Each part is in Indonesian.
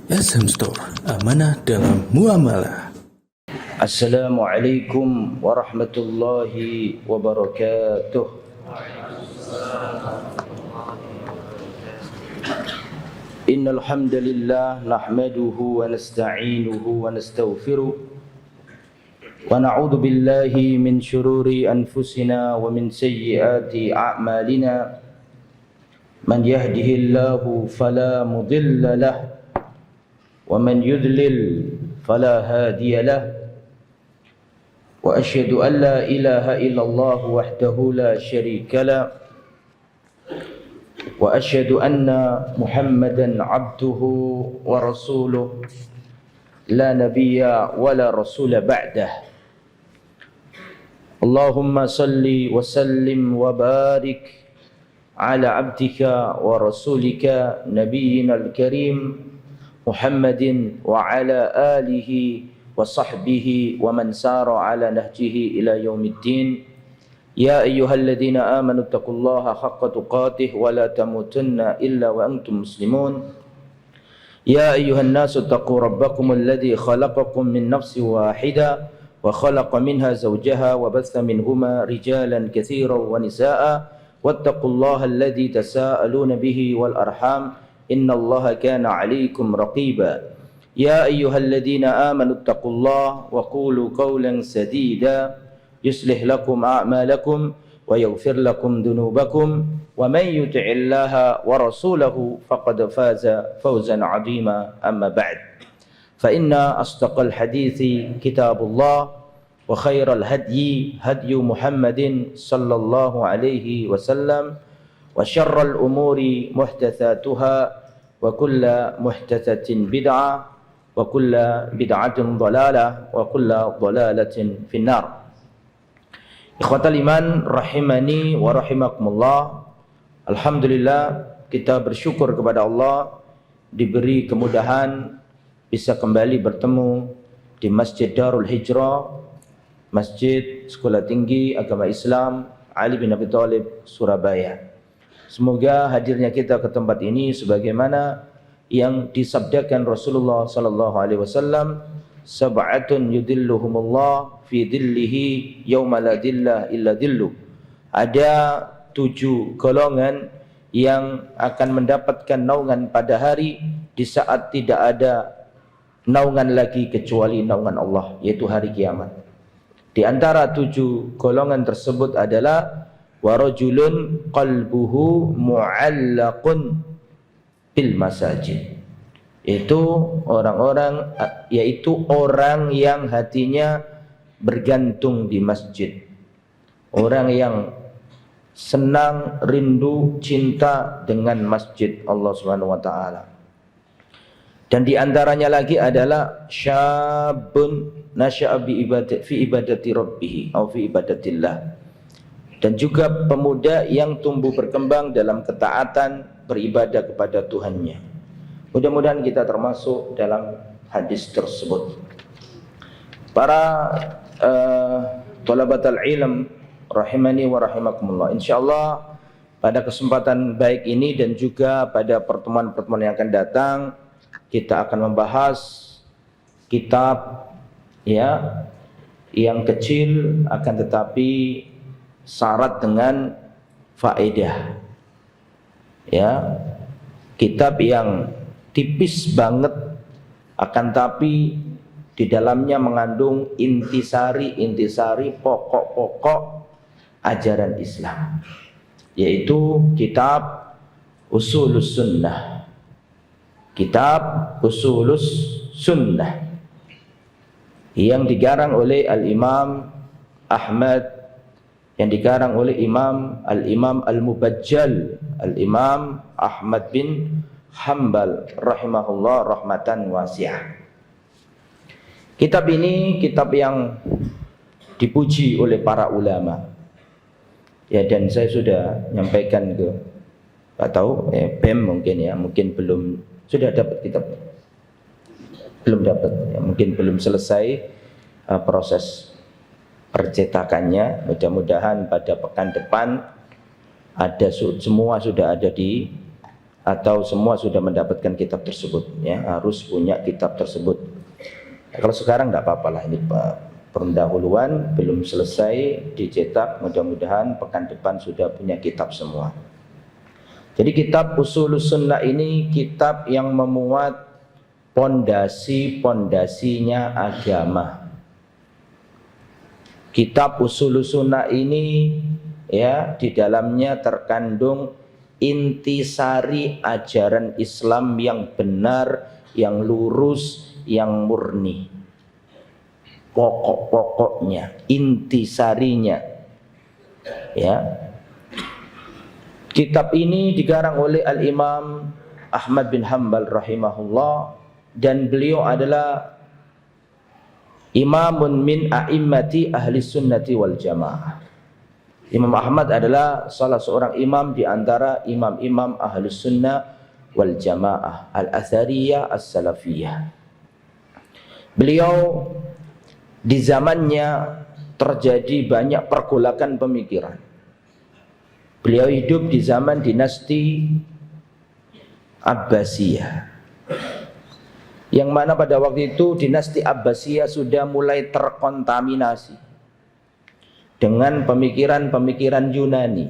SM Store, amanah dalam muamalah. Assalamualaikum warahmatullahi wabarakatuh. Innal hamdalillah nahmaduhu wa nasta'inuhu wa nastaghfiruh wa na'udzu billahi min shururi anfusina wa min sayyiati a'malina. Man yahdihillahu fala mudilla lahu wa man yudlil fala hadiya lahu. Wa asyhadu an la ilaha illallah wahdahu la syarika lah wa asyhadu anna Muhammadan abduhu wa rasuluh la nabiyya wa la rasula ba'dah. Allahumma salli wa sallim wa barik ala abdika wa rasulika nabiyyina al-karim Muhammadin wa ala alihi wa sahbihi wa man sara ala nahjihi ila yaumiddin. Ya ayyuhalladzina amanu taqullaha haqqa tuqatih wa la tamutunna illa wa antum muslimun. Ya ayyuhan nasu taqu rabbakum alladzi khalaqakum min nafsin wahidah wa khalaqa minha zawjaha wa batha minhuma rijalan katsiran wa nisaa'a wattaqullaha alladzi tasaaluna bihi wal arham innallaha kana 'alaykum raqiba. Ya ayyuhalladzina amanu taqullaha wa qulu qawlan sadida yuslih lakum a'malakum wa yaghfir lakum dhunubakum wa man yuti'illaha wa rasulahu faqad faza fawzan 'azima. Amma ba'd, fa inna asdaqal hadithi kitabullah wa khairal hadyi hadyu Muhammadin sallallahu alaihi wasallam wa syarral umuri muhdatsatuha wa kullu muhdatsatin bid'ah wa kullu bid'atin dhalalah wa kullu dhalalatin finnar. Ikhwatal iman rahimani wa rahimakumullah. Alhamdulillah, kita bersyukur kepada Allah diberi kemudahan bisa kembali bertemu di Masjid Darul Hijrah, Masjid Sekolah Tinggi Agama Islam Ali bin Abi Thalib, Surabaya. Semoga hadirnya kita ke tempat ini sebagaimana yang disabdakan Rasulullah sallallahu alaihi wasallam, sab'atun yudilluhumullah fi dhillihi yauma la dhilla illa dhillu. Ada 7 golongan yang akan mendapatkan naungan pada hari di saat tidak ada naungan lagi kecuali naungan Allah, yaitu hari kiamat. Di antara 7 golongan tersebut adalah warajulun qalbuhu mu'allaqun bil masajid, yaitu orang yang hatinya bergantung di masjid, orang yang senang, rindu, cinta dengan masjid Allah Subhanahu wa taala. Dan di antaranya lagi adalah syabun nasya'a fi ibadati rabbih atau fi ibadatillah, dan juga pemuda yang tumbuh berkembang dalam ketaatan beribadah kepada Tuhannya. Mudah-mudahan kita termasuk dalam hadis tersebut. Para thalabatul ilm rahimani wa rahimakumullah, insyaallah pada kesempatan baik ini dan juga pada pertemuan-pertemuan yang akan datang, kita akan membahas kitab yang kecil akan tetapi syarat dengan faedah. Kitab yang tipis banget akan tapi di dalamnya mengandung intisari pokok-pokok ajaran Islam, yaitu kitab Ushulus Sunnah. Kitab Ushulus Sunnah yang digarang oleh Al-Imam Ahmad, yang dikarang oleh Al-Imam Al-Mubajjal, Al-Imam Ahmad bin Hanbal rahimahullah rahmatan wasi'ah. Kitab ini kitab yang dipuji oleh para ulama. Dan saya sudah nyampaikan ke BEM mungkin belum sudah dapat kitab. Belum dapat, mungkin belum selesai proses percetakannya. Mudah-mudahan pada pekan depan semua sudah ada di atau semua sudah mendapatkan kitab tersebut, ya, harus punya kitab tersebut. Kalau sekarang tidak apa-apa lah, ini pendahuluan belum selesai dicetak, mudah-mudahan pekan depan sudah punya kitab semua. Jadi kitab Ushulus Sunnah ini kitab yang memuat pondasi-pondasinya agama. Kitab Ushulus Sunnah ini, ya, di dalamnya terkandung intisari ajaran Islam yang benar, yang lurus, yang murni. Pokok-pokoknya, intisarinya, ya. Kitab ini dikarang oleh Al-Imam Ahmad bin Hanbal rahimahullah, dan beliau adalah imamun min a'immati ahli sunnati wal jamaah. Imam Ahmad adalah salah seorang imam di antara imam-imam ahli sunnah wal jamaah, al-athariyah, as-salafiyah. Beliau di zamannya terjadi banyak pergolakan pemikiran. Beliau hidup di zaman dinasti Abbasiyah, yang mana pada waktu itu dinasti Abbasiyah sudah mulai terkontaminasi dengan pemikiran-pemikiran Yunani,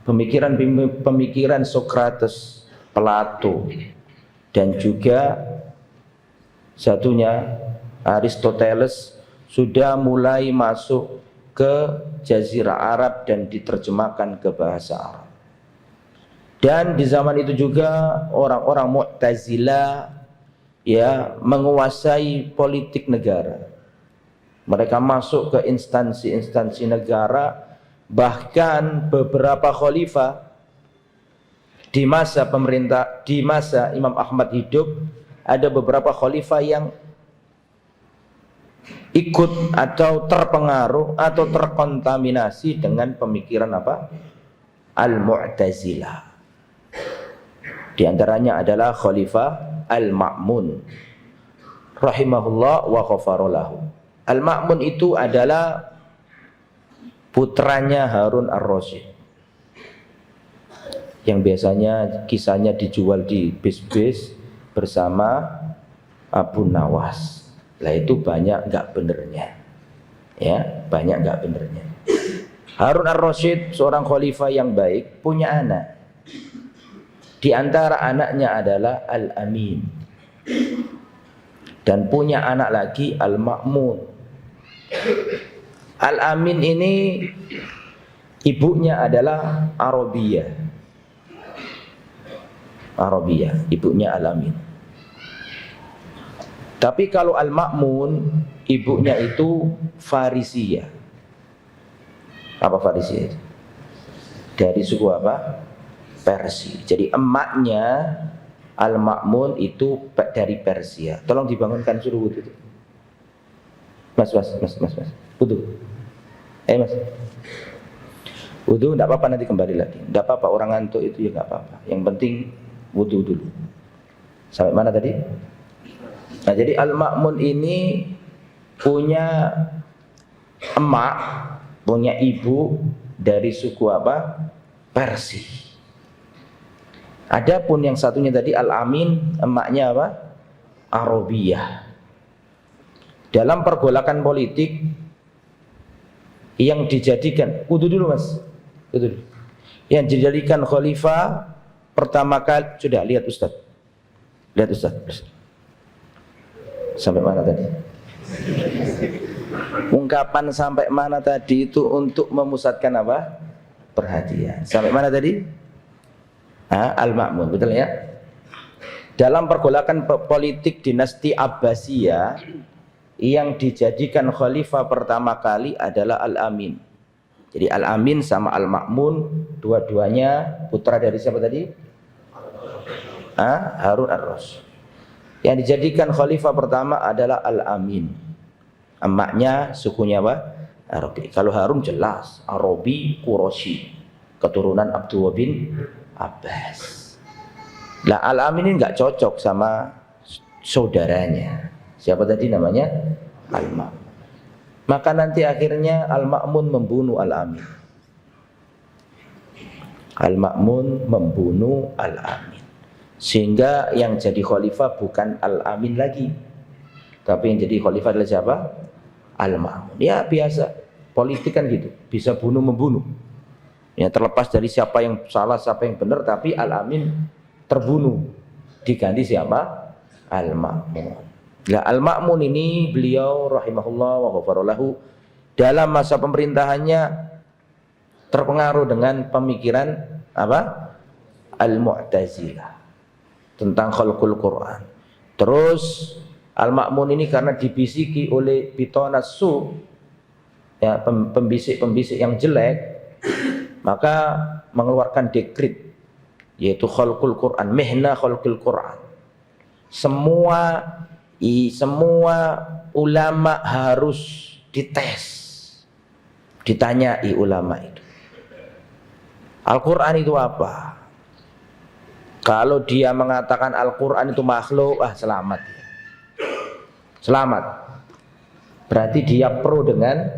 pemikiran Sokrates, Plato, dan juga satunya Aristoteles sudah mulai masuk ke Jazirah Arab dan diterjemahkan ke bahasa Arab. Dan di zaman itu juga orang-orang Mu'tazilah, ya, menguasai politik negara. Mereka masuk ke instansi-instansi negara, bahkan beberapa khalifah di masa Imam Ahmad hidup, ada beberapa khalifah yang ikut atau terpengaruh atau terkontaminasi dengan pemikiran apa? Al-Mu'tazilah. Di antaranya adalah Khalifah Al-Ma'mun rahimahullah wa ghafarolahu. Al-Ma'mun itu adalah putranya Harun ar-Rasyid, yang biasanya kisahnya dijual di bis-bis bersama Abu Nawas. Lah itu banyak enggak benernya, ya, banyak enggak benernya. Harun ar-Rasyid seorang khalifah yang baik, punya anak. Di antara anaknya adalah Al-Amin, dan punya anak lagi Al-Ma'mun. Al-Amin ini ibunya adalah Arabiyah, ibunya Al-Amin. Tapi kalau Al-Ma'mun ibunya itu Farisiyah. Apa Farisiyah? Dari suku apa? Persia. Jadi emaknya Al-Ma'mun itu dari Persia. Tolong dibangunkan, suruh wudu. Mas. Wudu. Mas. Wudu enggak apa-apa, nanti kembali lagi. Enggak apa-apa, orang ngantuk itu ya enggak apa-apa. Yang penting wudu dulu. Sampai mana tadi? Nah, jadi Al-Ma'mun ini punya emak, punya ibu dari suku apa? Persia. Adapun yang satunya tadi Al-Amin, emaknya apa? Arabiyah. Dalam pergolakan politik yang dijadikan, wudu dulu Mas, wudu dulu. Yang dijadikan khalifah pertama kali, sudah lihat Ustaz. Lihat Ustaz. Sampai mana tadi? Ungkapan sampai mana tadi itu untuk memusatkan apa? Perhatian. Sampai mana tadi? Al-Ma'mun, betul ya? Dalam pergolakan politik dinasti Abbasiyah, yang dijadikan khalifah pertama kali adalah Al-Amin. Jadi Al-Amin sama Al-Ma'mun, dua-duanya putra dari siapa tadi? Harun ar-Rasyid. Yang dijadikan khalifah pertama adalah Al-Amin. Emaknya sukunya apa? Arabi. Kalau Harun jelas Arabi Quraisy, keturunan Abdullah bin Abbas. Lah Al-Amin ini enggak cocok sama saudaranya. Siapa tadi namanya? Al-Ma'mun. Maka nanti akhirnya Al-Ma'mun membunuh Al-Amin. Al-Ma'mun membunuh Al-Amin. Sehingga yang jadi khalifah bukan Al-Amin lagi, tapi yang jadi khalifah adalah siapa? Al-Ma'mun. Ya biasa, politik kan gitu, bisa bunuh membunuh. Ya terlepas dari siapa yang salah, siapa yang benar, tapi Al-Amin terbunuh. Diganti siapa? Al-Ma'mun. Nah, Al-Ma'mun ini beliau rahimahullah wa ghafarallahu dalam masa pemerintahannya terpengaruh dengan pemikiran apa? Al-Mu'tazilah tentang khalqul Quran. Terus Al-Ma'mun ini karena dibisiki oleh bitonas su, ya, pembisik-pembisik yang jelek, maka mengeluarkan dekrit yaitu khalqul Quran, mihna khalqul Quran. Semua ulama harus dites, ditanyai ulama itu. Al-Quran itu apa? Kalau dia mengatakan Al-Quran itu makhluk, selamat. Selamat. Berarti dia pro dengan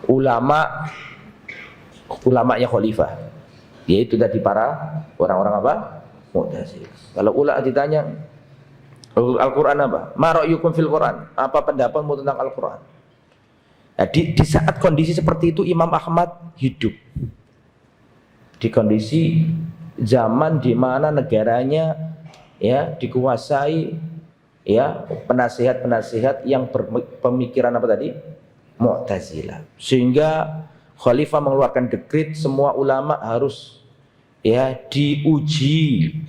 ulamanya khalifah, yaitu tadi para orang-orang apa? Mu'tazilah. Kalau ulama ditanya Al-Quran apa? Ma ra'yukum fil Quran? Apa pendapatmu tentang Al-Quran? Nah, di saat kondisi seperti itu Imam Ahmad hidup di kondisi zaman di mana negaranya ya dikuasai ya penasihat-penasihat yang berpemikiran apa tadi? Mu'tazilah. Sehingga khalifah mengeluarkan dekrit semua ulama harus ya diuji.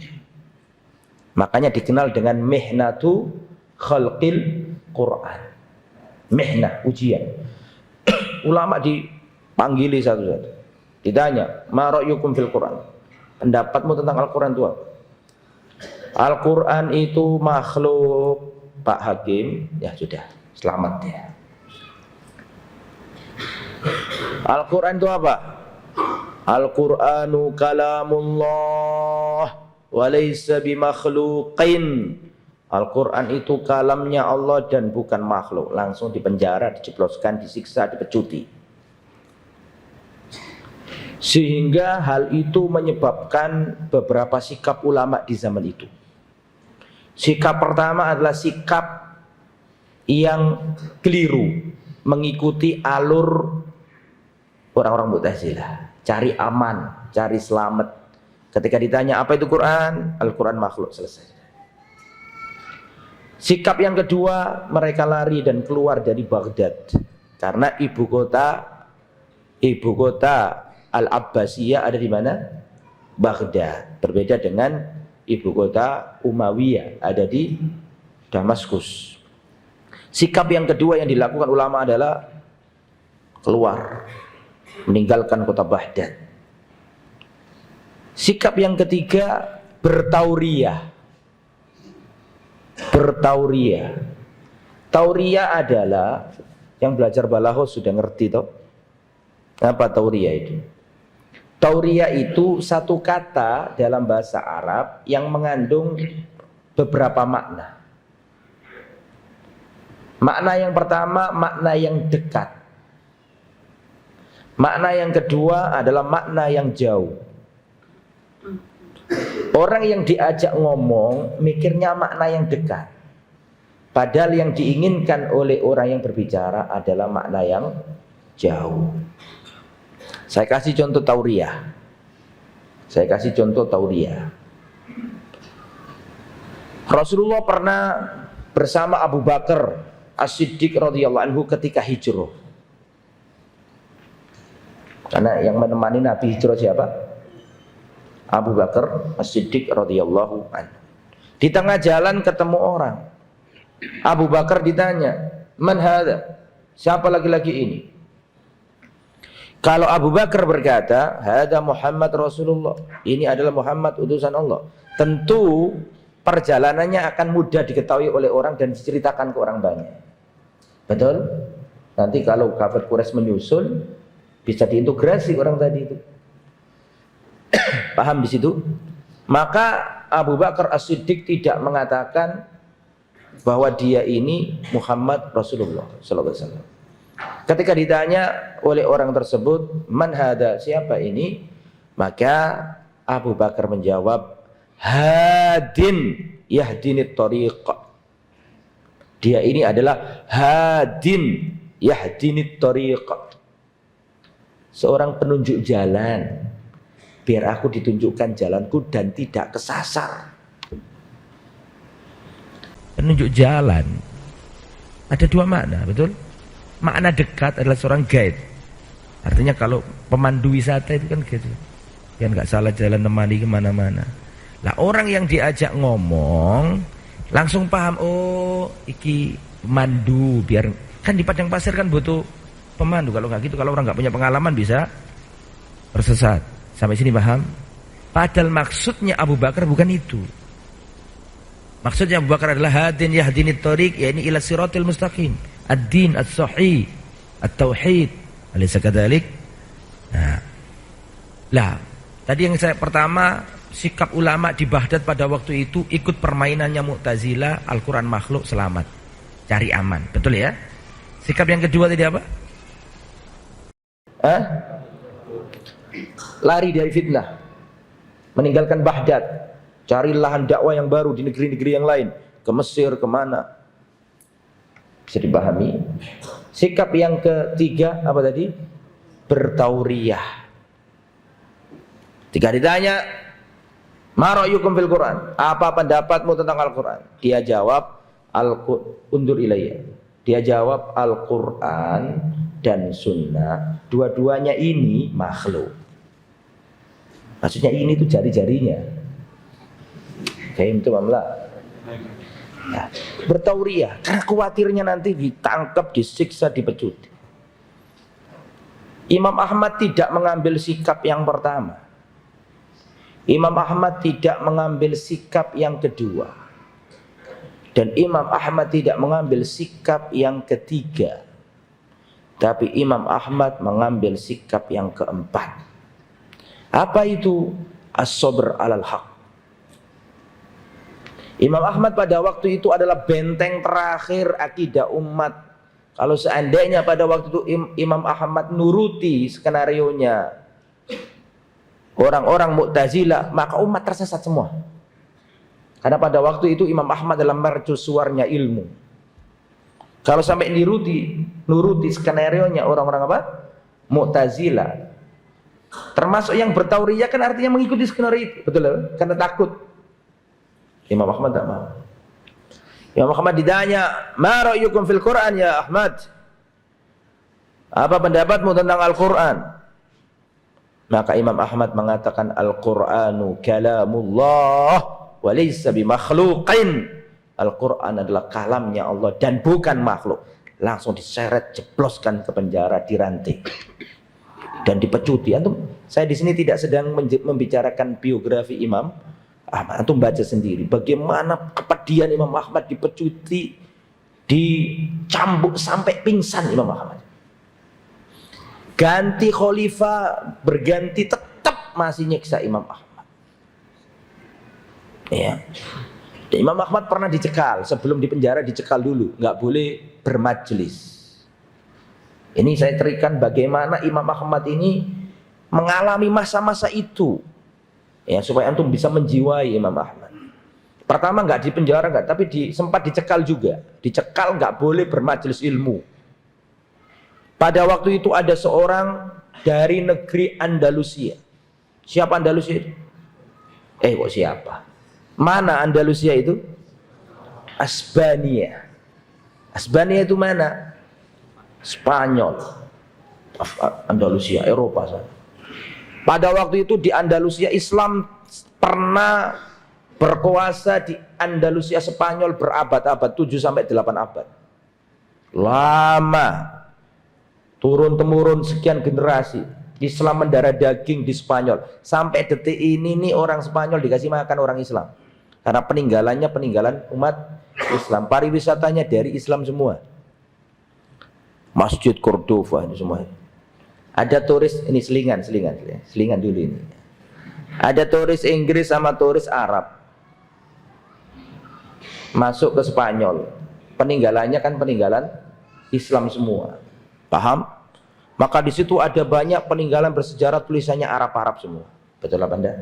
Makanya dikenal dengan mihnatu khalqil Quran. Mihnah, ujian. Ulama dipanggili satu-satu. Ditanya, ma ra'yukum fil Quran? Pendapatmu tentang Al-Quran itu apa? Al-Quran itu makhluk, Pak Hakim. Ya sudah, selamat ya. Al-Quran itu apa? Al-Quranu kalamullah wa laysa bimakhluqin. Al-Quran itu kalamnya Allah dan bukan makhluk. Langsung dipenjara, dijebloskan, disiksa, dipecuti. Sehingga hal itu menyebabkan beberapa sikap ulama di zaman itu. Sikap pertama adalah sikap yang keliru, mengikuti alur orang-orang Mu'tazilah, cari aman, cari selamat. Ketika ditanya apa itu Quran, Al-Quran makhluk, selesai. Sikap yang kedua, mereka lari dan keluar dari Baghdad karena ibu kota Al-Abbasiyah ada di mana? Baghdad. Berbeda dengan ibu kota Umayyah ada di Damaskus. Sikap yang kedua yang dilakukan ulama adalah keluar, meninggalkan kota Baghdad. Sikap yang ketiga bertauriyah. Tauriyah adalah yang belajar balaghah sudah ngerti toh. Apa tauriyah itu? Tauriyah itu satu kata dalam bahasa Arab yang mengandung beberapa makna. Makna yang pertama, makna yang dekat. Makna yang kedua adalah makna yang jauh. Orang yang diajak ngomong mikirnya makna yang dekat, padahal yang diinginkan oleh orang yang berbicara adalah makna yang jauh. Saya kasih contoh tauriyah. Rasulullah pernah bersama Abu Bakar As-Siddiq radhiyallahu anhu ketika hijrah. Karena yang menemani Nabi hijrah siapa? Abu Bakar As-Siddiq radhiyallahu anhu. Di tengah jalan ketemu orang. Abu Bakar ditanya, "Man hadza?" Siapa laki-laki ini? Kalau Abu Bakar berkata, "Hadza Muhammad Rasulullah." Ini adalah Muhammad utusan Allah. Tentu perjalanannya akan mudah diketahui oleh orang dan diceritakan ke orang banyak. Betul? Nanti kalau kafir Quraisy menyusul, bisa diintegrasi orang tadi itu. Paham di situ? Maka Abu Bakar As-Siddiq tidak mengatakan bahwa dia ini Muhammad Rasulullah sallallahu alaihi wasallam. Ketika ditanya oleh orang tersebut, man hada, siapa ini? Maka Abu Bakar menjawab, hadin yahdinit tariq. Dia ini adalah hadin yahdinit tariq, seorang penunjuk jalan, biar aku ditunjukkan jalanku dan tidak kesasar. Penunjuk jalan ada dua makna, betul? Makna dekat adalah seorang guide. Artinya kalau pemandu wisata itu kan gitu, biar nggak salah jalan, temani kemana-mana. Lah orang yang diajak ngomong langsung paham, oh iki pemandu, biar kan di padang pasir kan butuh pemandu. Kalau nggak gitu, kalau orang nggak punya pengalaman bisa tersesat. Sampai sini paham? Padahal maksudnya Abu Bakar bukan itu. Maksudnya Abu Bakar adalah hadin yahdinit thoriq, yakni ila siratil mustaqim, ad-din as-sahih, at-tauhid. Alaysa kadzalik? Nah. Lah, tadi yang saya pertama, sikap ulama di Baghdad pada waktu itu ikut permainannya Mu'tazilah, Al-Quran makhluk, selamat, cari aman, betul ya? Sikap yang kedua tadi apa? Lari dari fitnah, meninggalkan Baghdad, cari lahan dakwah yang baru di negeri-negeri yang lain, ke Mesir, kemana? Bisa dipahami. Sikap yang ketiga apa tadi? Bertauriyah. Ketika ditanya, ma ra'yukum fil Quran? Apa pendapatmu tentang Al-Quran? Dia jawab, undur ilayya. Dia jawab, Al-Quran dan Sunnah, dua-duanya ini makhluk. Maksudnya ini tuh jari-jarinya. Fahim tuh Mamla? Nah, bertauriyah, karena khawatirnya nanti ditangkap, disiksa, dipecuti. Imam Ahmad tidak mengambil sikap yang pertama. Imam Ahmad tidak mengambil sikap yang kedua. Dan Imam Ahmad tidak mengambil sikap yang ketiga. Tapi Imam Ahmad mengambil sikap yang keempat. Apa itu? As-sabr alal haq. Imam Ahmad pada waktu itu adalah benteng terakhir akidah umat. Kalau seandainya pada waktu itu Imam Ahmad nuruti skenarionya orang-orang Mu'tazilah, maka umat tersesat semua. Karena pada waktu itu Imam Ahmad dalam mercusuarnya ilmu. Kalau sampai nuruti skenarionya orang-orang apa? Mu'tazilah, termasuk yang bertauriyah, kan artinya mengikuti skenario itu, betul kan? Karena takut. Imam Ahmad tak mau. Imam Ahmad ditanya, ma ra'yukum fil Quran ya Ahmad? Apa pendapatmu tentang Al-Quran? Maka Imam Ahmad mengatakan, Al-Quranu kalamullah wa laysa bimakhluqin. Al-Quran adalah kalamnya Allah dan bukan makhluk. Langsung diseret, jebloskan ke penjara, dirantai dan dipecuti. Saya di sini tidak sedang membicarakan biografi Imam Ahmad. Antum baca sendiri bagaimana kepedihan Imam Ahmad, dipecuti, dicambuk sampai pingsan Imam Ahmad. Ganti khalifah, berganti, tetap masih nyiksa Imam Ahmad. Ya. Dan Imam Ahmad pernah dicekal, sebelum dipenjara dicekal dulu, nggak boleh bermajelis. Ini saya terikan bagaimana Imam Ahmad ini mengalami masa-masa itu, ya, supaya antum bisa menjiwai Imam Ahmad. Pertama nggak dipenjara, nggak, tapi sempat dicekal juga. Dicekal, nggak boleh bermajelis ilmu. Pada waktu itu ada seorang dari negeri Andalusia. Siapa Andalusia itu? Kok siapa? Mana Andalusia itu? Asbania. Asbania itu mana? Spanyol. Andalusia, Eropa sana. Pada waktu itu di Andalusia Islam pernah berkuasa di Andalusia Spanyol berabad-abad, 7 sampai 8 abad. Lama. Turun-temurun sekian generasi. Islam mendarah daging di Spanyol. Sampai detik ini nih orang Spanyol dikasih makan orang Islam. Karena peninggalannya peninggalan umat Islam. Pariwisatanya dari Islam semua. Masjid Cordova ini semua. Ada turis, ini selingan dulu ini. Ada turis Inggris sama turis Arab masuk ke Spanyol. Peninggalannya kan peninggalan Islam semua. Paham? Maka di situ ada banyak peninggalan bersejarah tulisannya Arab-Arab semua. Betul apa enggak?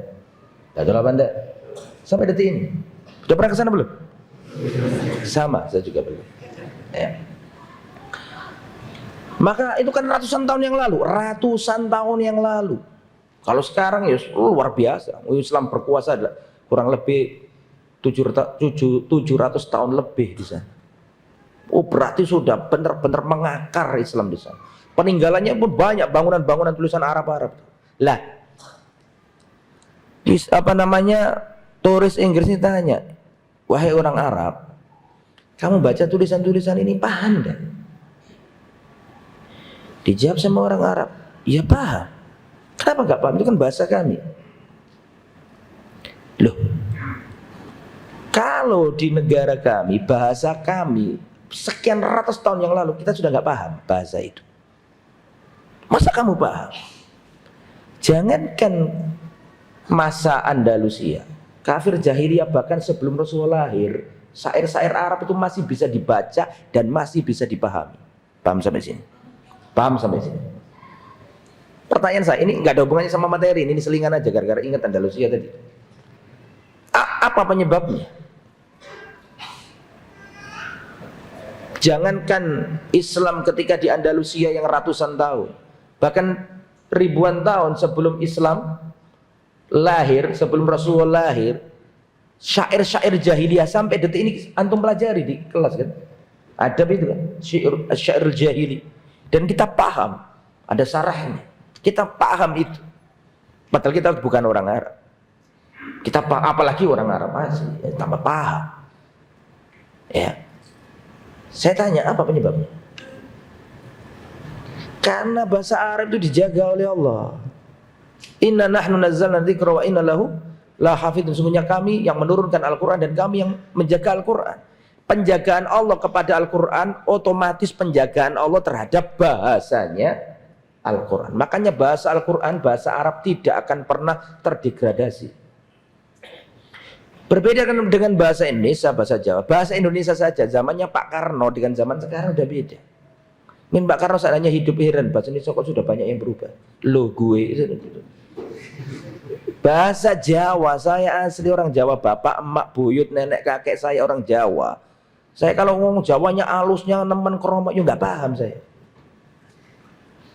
Betul apa enggak? Sampai detik ini. Sudah pernah ke sana belum? Sama, saya juga belum. Ya. Maka itu kan ratusan tahun yang lalu, ratusan tahun yang lalu. Kalau sekarang ya luar biasa. Islam berkuasa adalah kurang lebih 700 tahun lebih di sana. Oh, berarti sudah benar-benar mengakar Islam di sana. Peninggalannya pun banyak, bangunan-bangunan tulisan Arab-Arab. Lah, turis Inggris ini tanya, wahai orang Arab, kamu baca tulisan-tulisan ini paham enggak? Dijawab sama orang Arab, ya paham. Kenapa enggak paham? Itu kan bahasa kami. Loh, kalau di negara kami, bahasa kami sekian ratus tahun yang lalu kita sudah enggak paham bahasa itu. Masa kamu paham? Jangankan masa Andalusia, kafir jahiliyah bahkan sebelum Rasulullah lahir, syair-syair Arab itu masih bisa dibaca dan masih bisa dipahami. Paham sampai sini? Paham sampai sini? Pertanyaan saya, ini nggak ada hubungannya sama materi, ini selingan aja gara-gara ingat Andalusia tadi. Apa penyebabnya? Jangankan Islam ketika di Andalusia yang ratusan tahun, bahkan ribuan tahun sebelum Islam lahir, sebelum Rasulullah lahir, syair-syair jahiliyah sampai detik ini antum pelajari di kelas kan? Adab itu kan, syair jahili. Dan kita paham, ada sarahnya. Kita paham itu. Padahal kita bukan orang Arab. Kita paham, apalagi orang Arab masih tambah paham. Ya. Saya tanya, apa penyebabnya? Karena bahasa Arab itu dijaga oleh Allah. Inna nahnu nazzalna dzikra wa inna lahu lahafidun. Sesungguhnya kami yang menurunkan Al-Quran dan kami yang menjaga Al-Quran. Penjagaan Allah kepada Al-Quran otomatis penjagaan Allah terhadap bahasanya Al-Quran. Makanya bahasa Al-Quran, bahasa Arab tidak akan pernah terdegradasi. Berbeda dengan bahasa Indonesia, bahasa Jawa. Bahasa Indonesia saja zamannya Pak Karno dengan zaman sekarang udah beda. Min Pak Karno seadanya hidup heran, bahasa Indonesia kok sudah banyak yang berubah. Lo gue itu. Bahasa Jawa, saya asli orang Jawa, bapak, emak, buyut, nenek, kakek saya orang Jawa. Saya kalau ngomong Jawanya alusnya nemen kromo, ya nggak paham saya.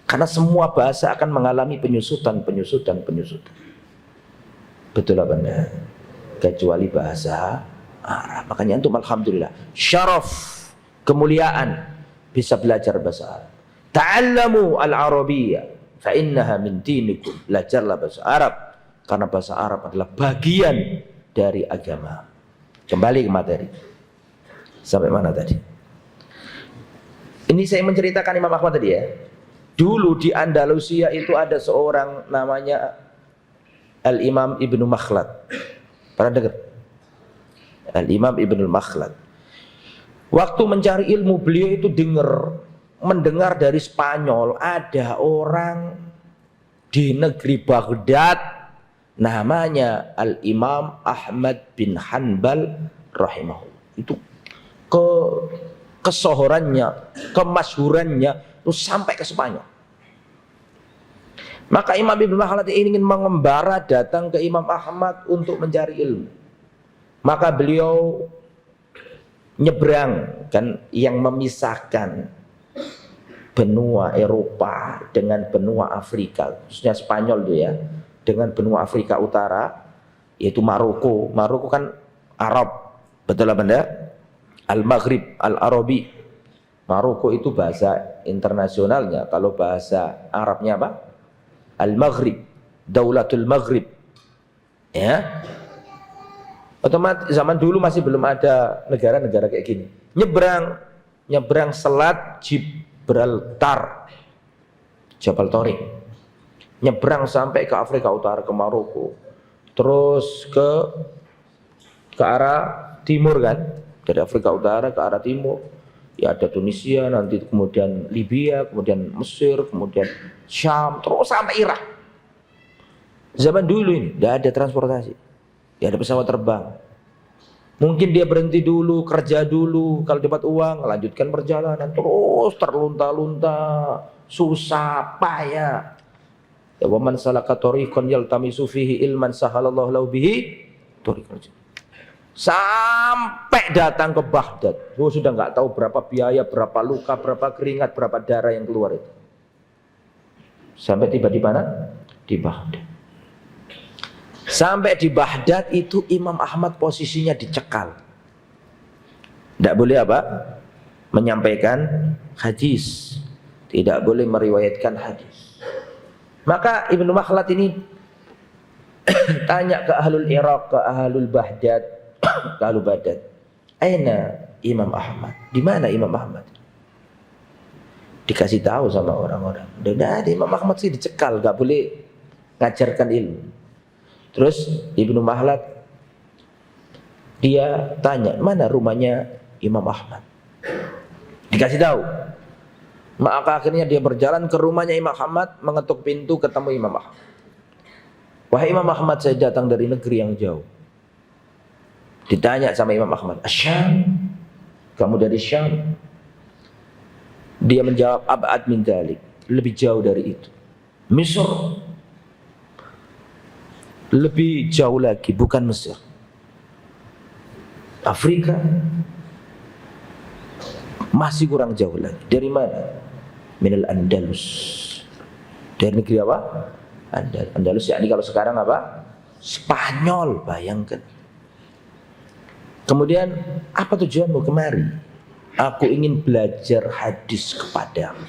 Karena semua bahasa akan mengalami penyusutan. Betul apa enggak? Kecuali bahasa Arab. Makanya antum alhamdulillah syaraf, kemuliaan bisa belajar bahasa Arab. Ta'allamu al-arabiyyah fa innaha min dinikum. Belajarlah bahasa Arab karena bahasa Arab adalah bagian dari agama. Kembali ke materi. Sampai mana tadi? Ini saya menceritakan Imam Ahmad tadi ya. Dulu di Andalusia itu ada seorang namanya Al-Imam Ibnu Makhlad. Pernah dengar? Al-Imam Ibnu Makhlad. Waktu mencari ilmu beliau itu mendengar dari Spanyol ada orang di negeri Baghdad namanya Al-Imam Ahmad bin Hanbal rahimahullah. Itu kesohorannya, kemasyhurannya itu sampai ke Spanyol. Maka Imam Ibnu Makhlad ingin mengembara datang ke Imam Ahmad untuk mencari ilmu. Maka beliau nyebrang, kan yang memisahkan benua Eropa dengan benua Afrika, khususnya Spanyol itu ya, dengan benua Afrika Utara, yaitu Maroko. Maroko kan Arab, betul apa enggak? Al-Maghrib, Al-Arabi. Maroko itu bahasa internasionalnya. Kalau bahasa Arabnya apa? Al-Maghrib, Daulatul Maghrib. Ya. Otomatis zaman dulu masih belum ada negara-negara kayak gini. Nyebrang selat Gibraltar, Jabal Torik. Nyebrang sampai ke Afrika Utara, ke Maroko. Terus ke arah timur kan? Dari Afrika Utara ke arah timur. Ya ada Tunisia, nanti kemudian Libya, kemudian Mesir, kemudian Syam, terus sampai Irak. Zaman dulu ini tidak ada transportasi, tidak ada pesawat terbang. Mungkin dia berhenti dulu, kerja dulu, kalau dapat uang, lanjutkan perjalanan, terus terlunta-lunta, susah, payah. Ya wa man salaka tariqan yaltamisu fihi ilman sahalallahu lahu bihi tariqal jannah. Sampai datang ke Baghdad. Sudah nggak tahu berapa biaya, berapa luka, berapa keringat, berapa darah yang keluar itu. Sampai tiba di mana? Di Baghdad. Sampai di Baghdad itu Imam Ahmad posisinya dicekal. Tidak boleh apa? Menyampaikan hadis. Tidak boleh meriwayatkan hadis. Maka Ibnu Makhlad ini tanya ke ahlul Iraq, ke ahlul Baghdad, ke ahlul Baghdad. Aina Imam Ahmad? Di mana Imam Ahmad? Dikasih tahu sama orang-orang. Udah ada Imam Ahmad sih dicekal, gak boleh ngajarkan ilmu. Terus Ibnu Makhlad dia tanya, mana rumahnya Imam Ahmad? Dikasih tahu. Maka akhirnya dia berjalan ke rumahnya Imam Ahmad, mengetuk pintu, ketemu Imam Ahmad. Wahai Imam Ahmad, saya datang dari negeri yang jauh. Ditanya sama Imam Ahmad, Asyam? Kamu dari Syam? Dia menjawab, ab'ad min dzalik, lebih jauh dari itu. Misr? Lebih jauh lagi, bukan Mesir. Afrika? Masih kurang jauh lagi. Dari mana? Minal Andalus. Dari negeri apa? Andalus, yakni kalau sekarang apa? Spanyol, bayangkan. Kemudian, apa tujuanmu kemari? Aku ingin belajar hadis kepadamu.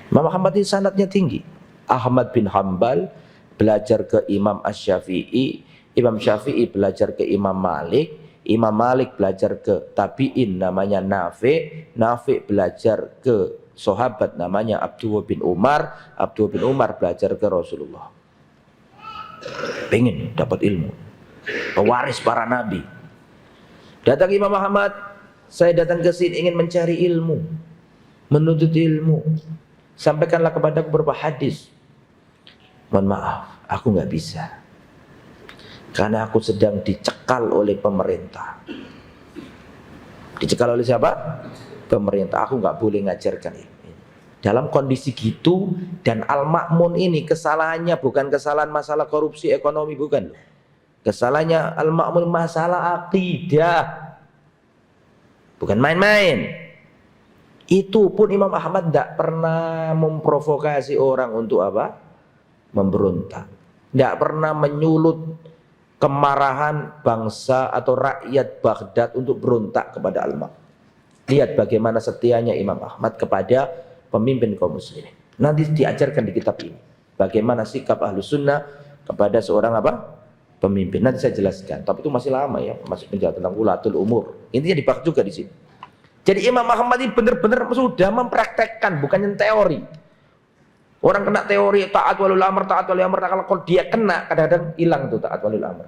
Imam Ahmad ini sanadnya tinggi. Ahmad bin Hanbal belajar ke Imam Asy-Syafi'i, Imam Syafi'i belajar ke Imam Malik, Imam Malik belajar ke tabi'in namanya Nafi', Nafi' belajar ke sahabat namanya Abdullah bin Umar, Abdullah bin Umar belajar ke Rasulullah. Pengen dapat ilmu, pewaris para nabi. Datang Imam Ahmad, saya datang ke sini ingin mencari ilmu, menuntut ilmu. Sampaikanlah kepadaku beberapa hadis. Mohon maaf, aku nggak bisa, karena aku sedang dicekal oleh pemerintah. Dicekal oleh siapa? Pemerintah. Aku nggak boleh ngajarkan ini. Dalam kondisi gitu, dan Al-Ma'mun ini kesalahannya bukan kesalahan masalah korupsi ekonomi, bukan loh. Kesalahannya Al-Ma'mun masalah akidah, bukan main-main. Itu pun Imam Ahmad tidak pernah memprovokasi orang untuk apa? Memberontak. Tidak pernah menyulut kemarahan bangsa atau rakyat Baghdad untuk berontak kepada Al-Ma'mun. Lihat bagaimana setianya Imam Ahmad kepada pemimpin kaum muslimin. Nanti diajarkan di kitab ini bagaimana sikap Ahlus Sunnah kepada seorang apa? Pemimpin. Nanti saya jelaskan. Tapi itu masih lama ya, masih penjelasan tentang ulatul umur. Intinya dibahas juga di sini. Jadi Imam Ahmad ini benar-benar sudah mempraktekkan, bukan yang teori. Orang kena teori taat walul amr, kalau dia kena kadang-kadang hilang tuh taat walul amr.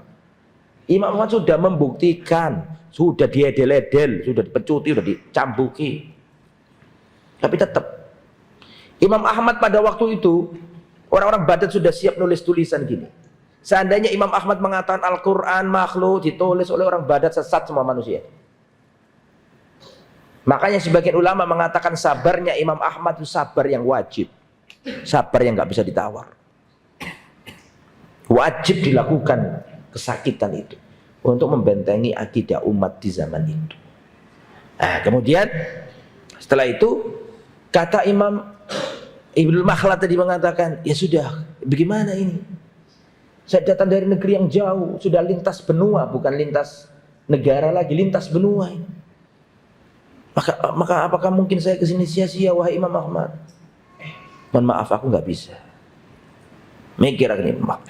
Imam Ahmad sudah membuktikan, sudah diedel-edel, sudah dipecuti, sudah dicambuki. Tapi tetap Imam Ahmad pada waktu itu orang-orang Baghdad sudah siap nulis tulisan gini. Seandainya Imam Ahmad mengatakan Al-Quran makhluk, ditulis oleh orang Baghdad, sesat semua manusia. Makanya sebagian ulama mengatakan sabarnya Imam Ahmad itu sabar yang wajib. Sabar yang nggak bisa ditawar. Wajib dilakukan kesakitan itu untuk membentengi akidah umat di zaman itu. Nah, kemudian setelah itu kata Imam Ibnu Makhlad tadi mengatakan, ya sudah, bagaimana ini? Saya datang dari negeri yang jauh, sudah lintas benua, bukan lintas negara lagi, lintas benua ini. Maka apakah mungkin saya kesini sia-sia, wahai Imam Ahmad? Mohon maaf, aku nggak bisa. Mikir ini, Imam.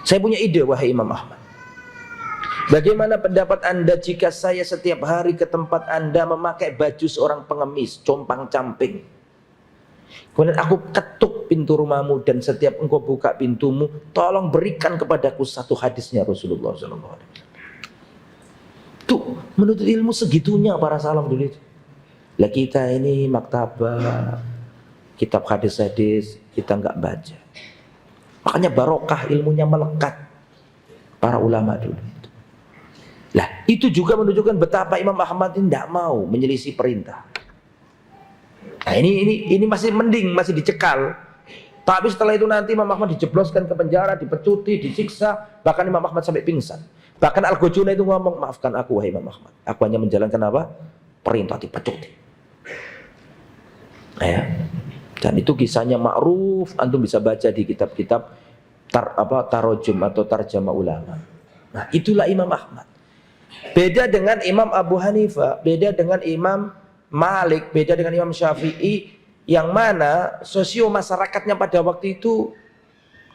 Saya punya ide, wahai Imam Ahmad. Bagaimana pendapat Anda jika saya setiap hari ke tempat Anda memakai baju seorang pengemis, compang-camping? Kemudian aku ketuk pintu rumahmu dan setiap engkau buka pintumu, tolong berikan kepadaku satu hadisnya Rasulullah SAW. Tuh, menuntut ilmu segitunya para salaf dulu itu. Lah kita ini maktabah, kitab hadis-hadis kita nggak baca. Makanya barokah ilmunya melekat para ulama dulu itu. Lah, itu juga menunjukkan betapa Imam Ahmad ini tidak mau menyelisih perintah. Nah, ini masih mending, masih dicekal. Tapi setelah itu nanti Imam Ahmad dijebloskan ke penjara, dipecuti, disiksa, bahkan Imam Ahmad sampai pingsan. Bahkan Al-Ghajuni itu ngomong, maafkan aku wahai Imam Ahmad, aku hanya menjalankan apa? Perintah, dipecuti. Ya. Dan itu kisahnya ma'ruf, antum bisa baca di kitab-kitab tarojum atau tarjama ulama. Nah, itulah Imam Ahmad. Beda dengan Imam Abu Hanifah, beda dengan Imam Malik, beda dengan Imam Syafi'i, yang mana sosio masyarakatnya pada waktu itu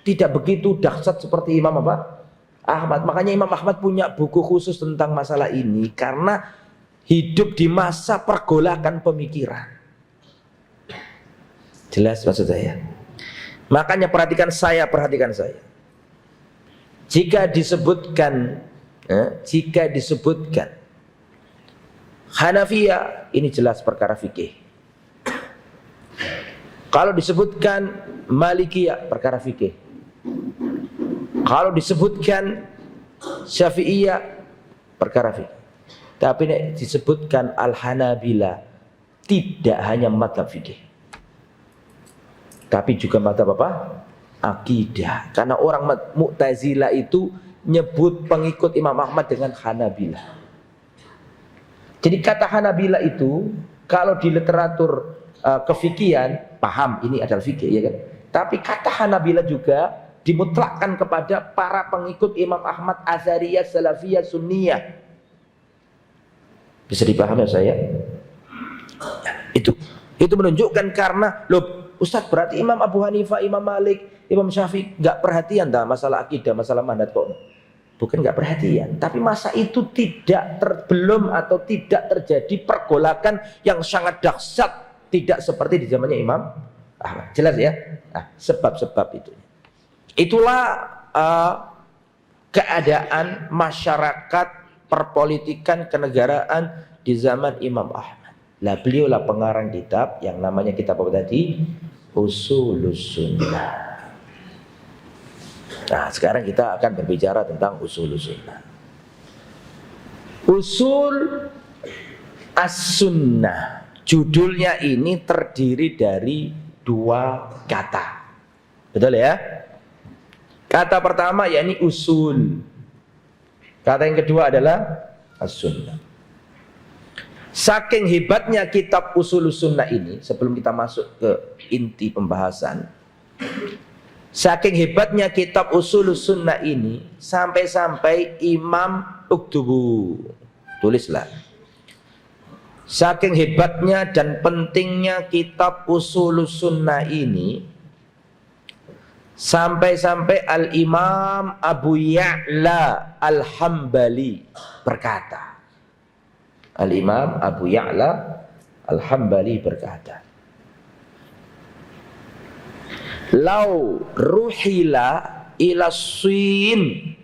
tidak begitu dahsyat seperti Imam Ahmad. Makanya Imam Ahmad punya buku khusus tentang masalah ini, karena hidup di masa pergolakan pemikiran. Jelas maksud saya? Makanya perhatikan saya. Jika disebutkan Hanafiyah, ini jelas perkara fikih. Kalau disebutkan Malikiyah, perkara fikih. Kalau disebutkan Syafi'iyah, perkara fikih. Tapi disebutkan Al-Hanabilah, tidak hanya mazhab fikih, tapi juga mazhab apa? Akidah. Karena orang Mu'tazilah itu nyebut pengikut Imam Ahmad dengan Hanabilah. Jadi kata Hanabilah itu kalau di literatur kefikihan paham ini adalah fikih, ya kan? Tapi kata Hanabilah juga dimutlakkan kepada para pengikut Imam Ahmad Azhariyah, Salafiyah, Sunniyah. Bisa dipahami saya? Itu menunjukkan karena Ustaz, berarti Imam Abu Hanifah, Imam Malik, Imam Syafi'i nggak perhatian dah masalah akidah, masalah manhaj kok? Bukan nggak perhatian, tapi masa itu belum atau tidak terjadi pergolakan yang sangat dahsyat, tidak seperti di zamannya Imam Ahmad. Jelas ya? Nah, sebab-sebab itu. Itulah keadaan masyarakat perpolitikan kenegaraan di zaman Imam Ahmad. Lah beliaulah pengarang kitab yang namanya kitab apa tadi? Ushulus Sunnah. Nah, sekarang kita akan berbicara tentang Ushulus Sunnah. Usul As-Sunnah, judulnya ini terdiri dari dua kata. Betul ya? Kata pertama yakni usul. Kata yang kedua adalah As-Sunnah. Saking hebatnya kitab Ushulus Sunnah ini, sebelum kita masuk ke inti pembahasan, saking hebatnya kitab Ushulus Sunnah ini, sampai-sampai Imam Uktubu, tulislah. Saking hebatnya dan pentingnya kitab Ushulus Sunnah ini, sampai-sampai Al-Imam Abu Ya'la Al-Hambali berkata, Al-Imam Abu Ya'la Al-Hambali berkata, "Lau ruhila ila Sin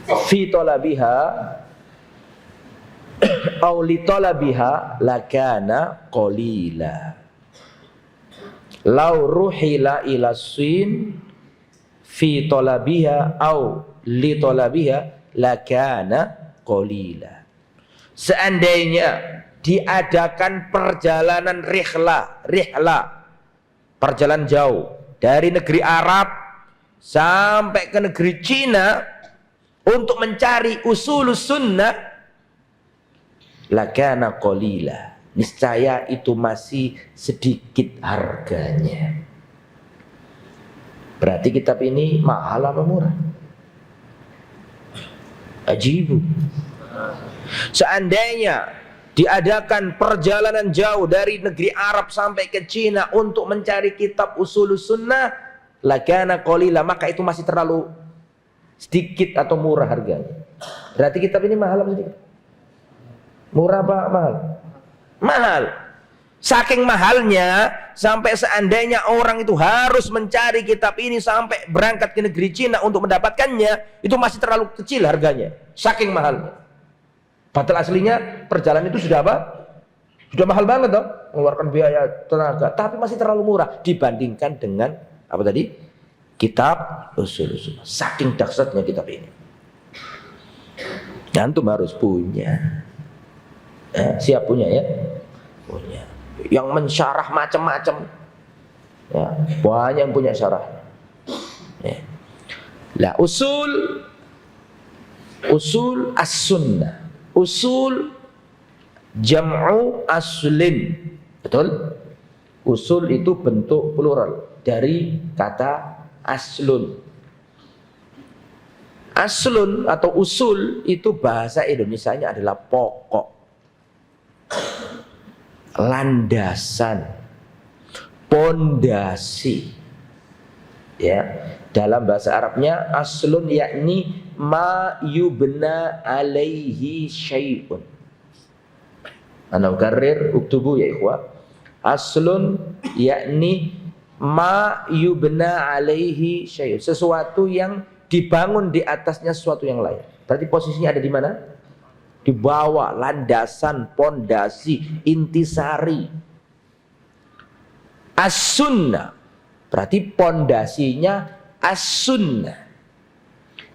fi talabiha aw li talabiha lakana qalila." Lau ruhila ila Sin fi talabiha aw li talabiha lakana qalila. Seandainya diadakan perjalanan rihla, perjalanan jauh dari negeri Arab sampai ke negeri Cina untuk mencari Ushulus Sunnah, lakana qalila, niscaya itu masih sedikit harganya. Berarti kitab ini mahal apa murah? Ajibu. Seandainya diadakan perjalanan jauh dari negeri Arab sampai ke Cina untuk mencari kitab Ushulus Sunnah, lakana qalila, maka itu masih terlalu sedikit atau murah harganya. Berarti kitab ini mahal apa sedikit? Murah apa mahal? Mahal. Saking mahalnya, sampai seandainya orang itu harus mencari kitab ini sampai berangkat ke negeri Cina untuk mendapatkannya, itu masih terlalu kecil harganya. Saking mahalnya. Padahal aslinya perjalanan itu sudah apa? Sudah mahal banget toh, mengeluarkan biaya tenaga, tapi masih terlalu murah dibandingkan dengan apa tadi? kitab usul sunnah. Saking dahsyatnya kitab ini. Antum harus punya. Siap punya ya? Punya. Yang mensyarah macam-macam. Ya, banyak yang punya syarah. Ya. Lah usul as-sunnah. Usul jam'u aslin. Betul? Usul itu bentuk plural dari kata aslun. Aslun atau usul itu bahasa Indonesianya adalah pokok, landasan, pondasi. Ya, dalam bahasa Arabnya aslun yakni ma yubna alaihi syai'un. Ana ukarrir uktubu ya ikhwah. Aslun yakni ma yubna alaihi syai'un, sesuatu yang dibangun di atasnya sesuatu yang lain. Berarti posisinya ada di mana? Di bawah, landasan, pondasi, intisari. As-sunnah berarti pondasinya as-sunnah.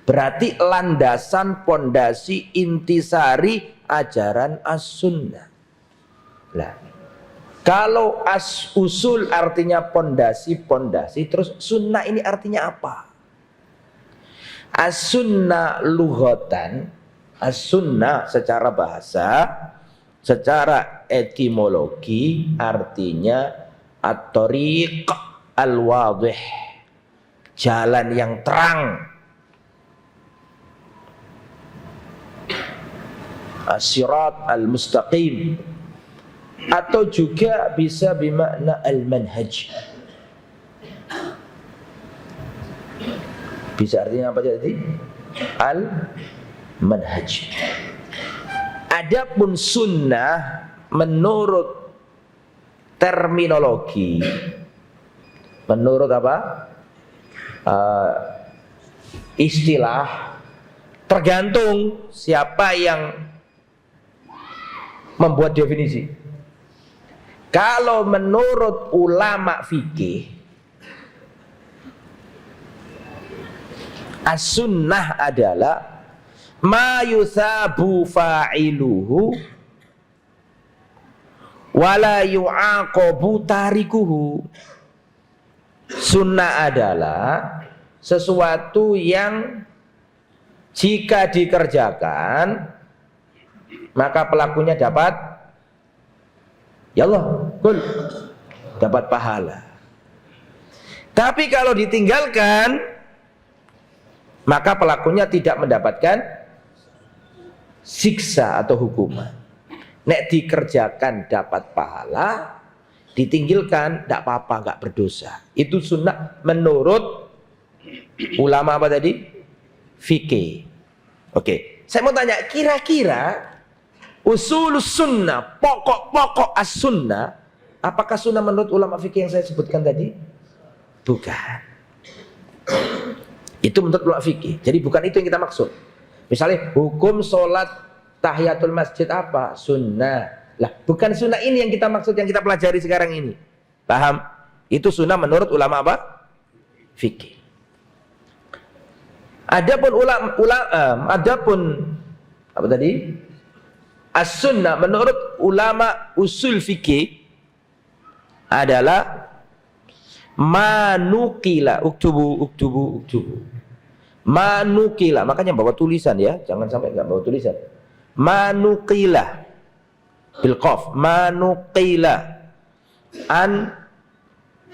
Berarti landasan, pondasi, intisari ajaran as-sunnah. Lah, kalau usul artinya pondasi, terus sunnah ini artinya apa? As-sunnah lughatan, as-sunnah secara bahasa, secara etimologi artinya at-tariq al-wadih, jalan yang terang. As-sirat al-mustaqim, atau juga bisa bermakna al-manhaj. Bisa artinya apa jadi? Al-manhaj. Adapun sunnah menurut terminologi, menurut apa? Istilah, tergantung siapa yang membuat definisi. Kalau menurut ulama fikih, as-sunnah adalah ma yusabu fa'iluhu wala yu'aqabu tarikuhu. Sunnah adalah sesuatu yang jika dikerjakan maka pelakunya dapat, ya Allah, dapat pahala. Tapi kalau ditinggalkan maka pelakunya tidak mendapatkan siksa atau hukuman. Nek dikerjakan dapat pahala, ditinggalkan tidak apa-apa, nggak berdosa. Itu sunnah menurut ulama apa tadi? Fikih. Oke, saya mau tanya, kira-kira usul sunnah, pokok-pokok as-sunnah, apakah sunnah menurut ulama fikih yang saya sebutkan tadi? Bukan. Itu menurut ulama fikih. Jadi bukan itu yang kita maksud. Misalnya hukum sholat tahiyatul masjid apa? Sunnah. Lah, bukan sunnah ini yang kita maksud, yang kita pelajari sekarang ini. Paham? Itu sunnah menurut ulama apa? Fikih. Adapun adapun apa tadi? As-sunnah menurut ulama usul fikih adalah manukila, uktubu. Manukila, makanya bawa tulisan ya, jangan sampai enggak bawa tulisan. Manukila bil qaf, manukila an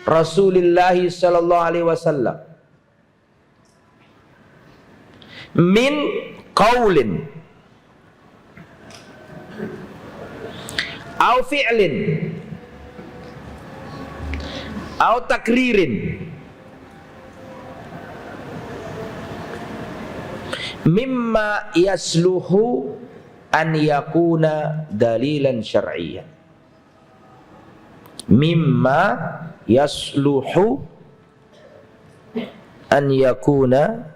Rasulillah sallallahu alaihi wasallam min qaulin au fi'lin au takririn mimma yasluhu an yakuna dalilan syar'iyyan. Mimma yasluhu an yakuna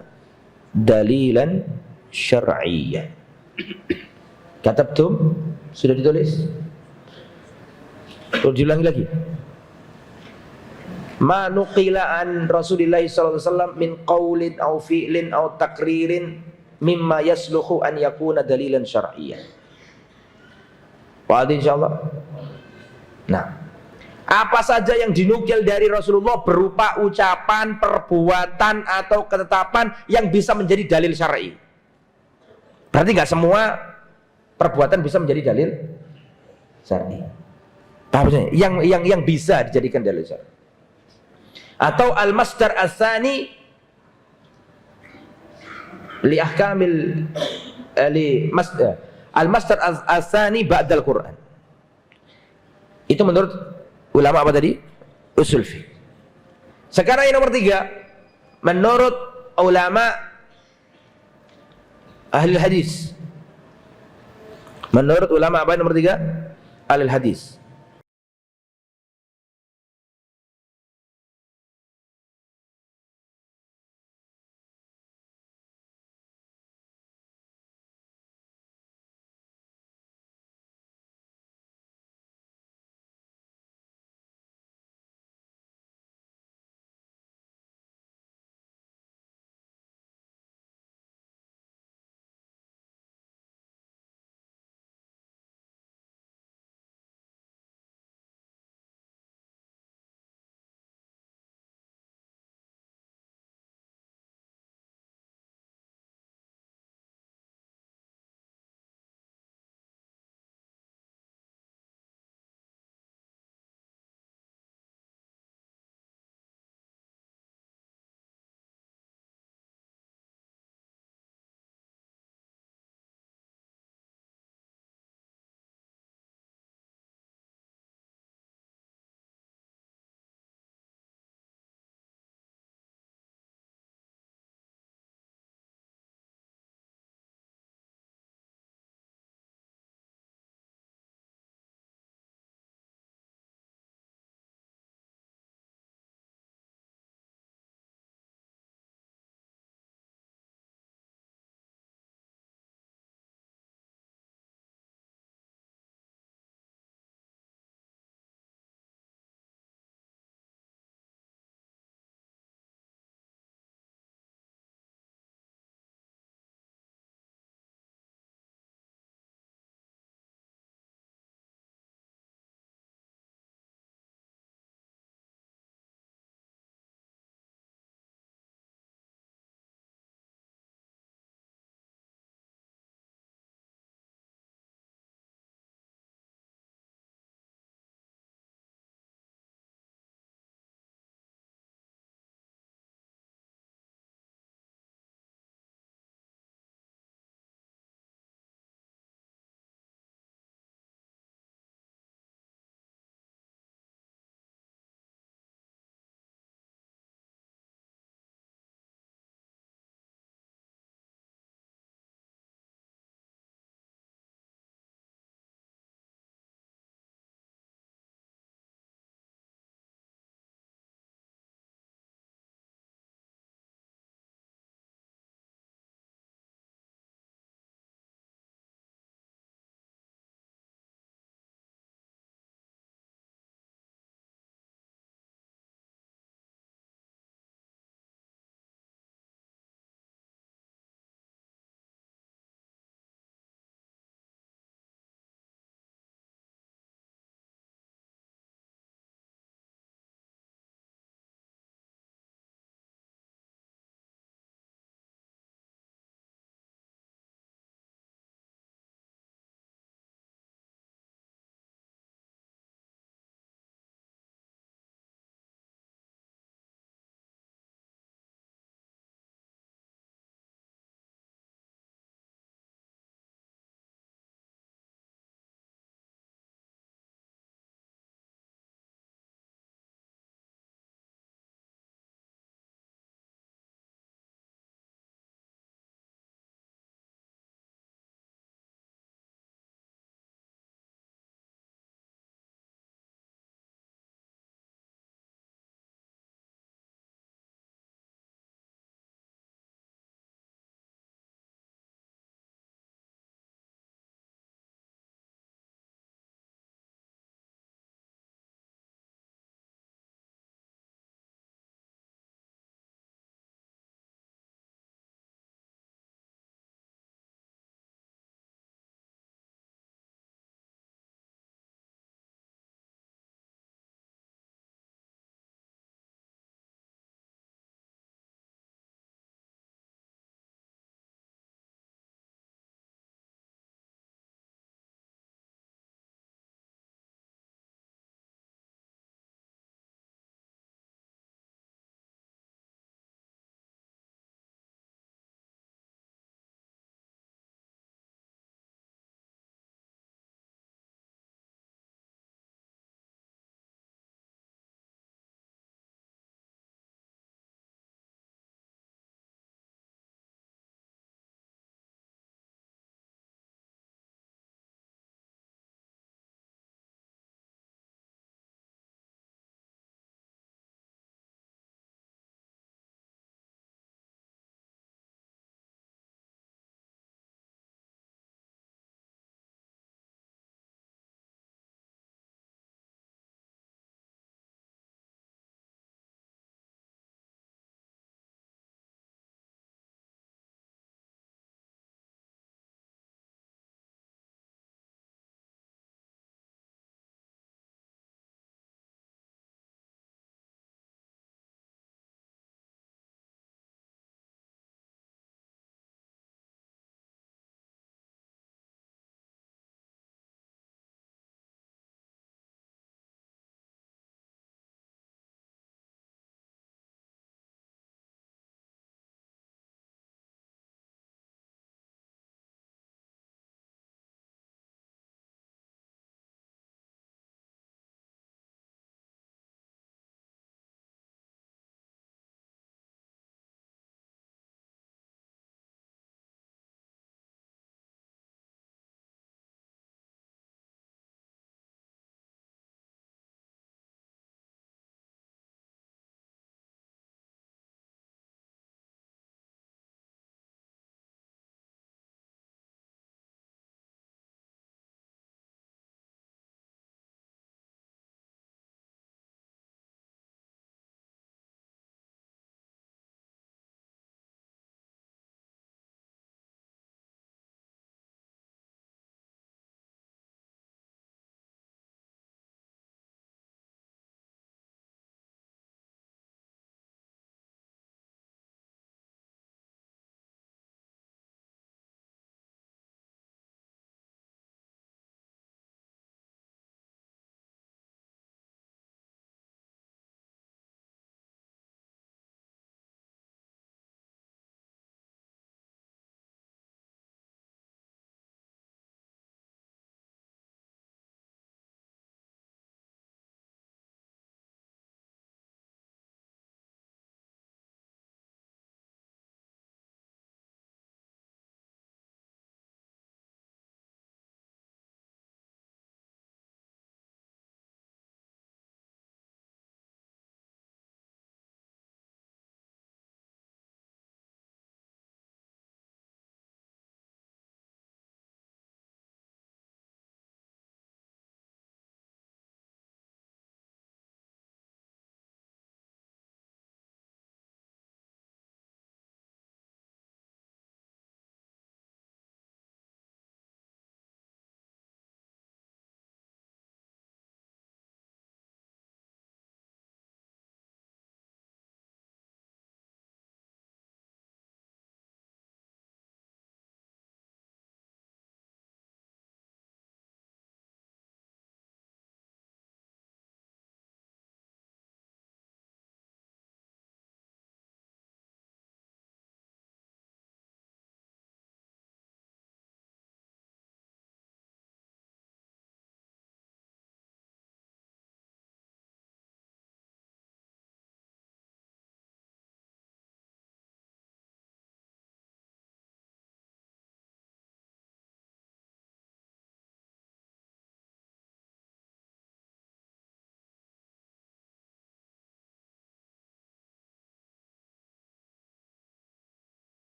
dalilan syar'iyyan. Katabtum? Sudah ditulis? Perlu diulangi lagi? ma nuqila an Rasulillah sallallahu alaihi wasallam min qaulin aw fi'lin aw takririn mimma yasluhu an yakuna dalilan syar'iyyan. Wa'adhin insyaallah. Nah, apa saja yang dinukil dari Rasulullah berupa ucapan, perbuatan atau ketetapan yang bisa menjadi dalil syar'i. Berarti nggak semua perbuatan bisa menjadi dalil syar'i. Paham maksudnya? Yang bisa dijadikan dalil syar'i. Atau al-masdar as-tsani li ahkamil al-masdar as-tsani ba'dal Qur'an. Itu menurut ulama apa tadi? Usul fiqh. Sekarang yang nomor 3, menurut ulama ahli hadis. Menurut ulama apa nomor 3? Ahli hadis.